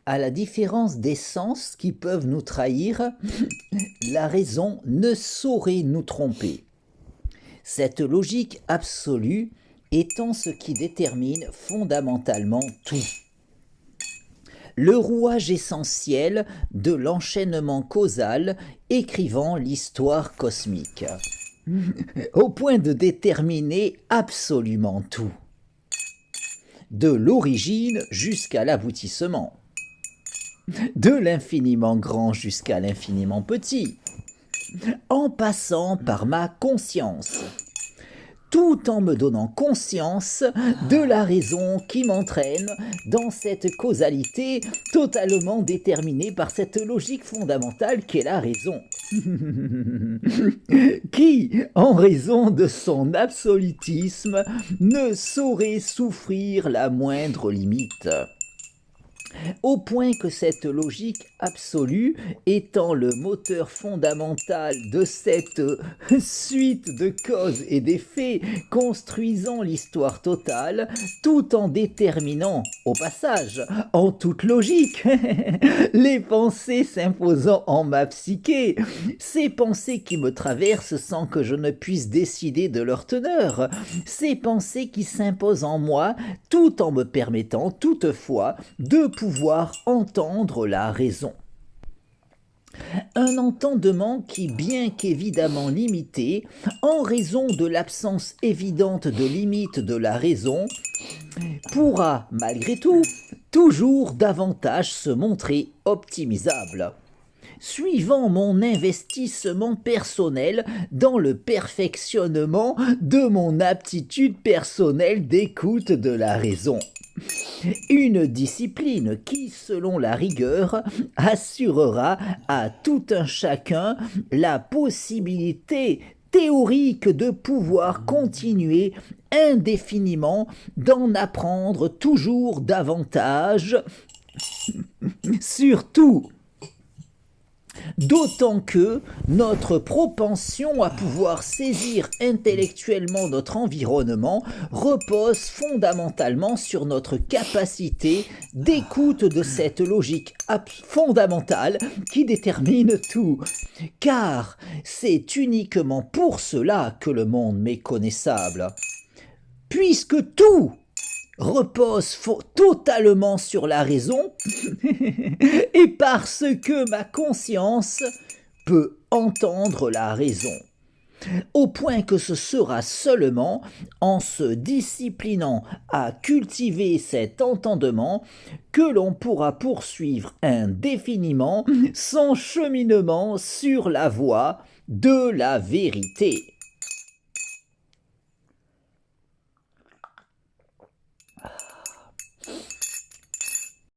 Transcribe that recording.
À la différence des sens qui peuvent nous trahir, la raison ne saurait nous tromper. Cette logique absolue étant ce qui détermine fondamentalement tout. Le rouage essentiel de l'enchaînement causal écrivant l'histoire cosmique, au point de déterminer absolument tout, de l'origine jusqu'à l'aboutissement, de l'infiniment grand jusqu'à l'infiniment petit, en passant par ma conscience, tout en me donnant conscience de la raison qui m'entraîne dans cette causalité totalement déterminée par cette logique fondamentale qu'est la raison, qui, en raison de son absolutisme, ne saurait souffrir la moindre limite. Au point que cette logique absolue, étant le moteur fondamental de cette suite de causes et d'effets construisant l'histoire totale, tout en déterminant, au passage, en toute logique, les pensées s'imposant en ma psyché, ces pensées qui me traversent sans que je ne puisse décider de leur teneur, ces pensées qui s'imposent en moi tout en me permettant toutefois de pouvoir entendre la raison. Un entendement qui, bien qu'évidemment limité, en raison de l'absence évidente de limite de la raison, pourra, malgré tout, toujours davantage se montrer optimisable, suivant mon investissement personnel dans le perfectionnement de mon aptitude personnelle d'écoute de la raison. Une discipline qui, selon la rigueur, assurera à tout un chacun la possibilité théorique de pouvoir continuer indéfiniment d'en apprendre toujours davantage, surtout. D'autant que notre propension à pouvoir saisir intellectuellement notre environnement repose fondamentalement sur notre capacité d'écoute de cette logique fondamentale qui détermine tout. Car c'est uniquement pour cela que le monde m'est connaissable. Puisque tout repose totalement sur la raison et parce que ma conscience peut entendre la raison, au point que ce sera seulement en se disciplinant à cultiver cet entendement que l'on pourra poursuivre indéfiniment son cheminement sur la voie de la vérité.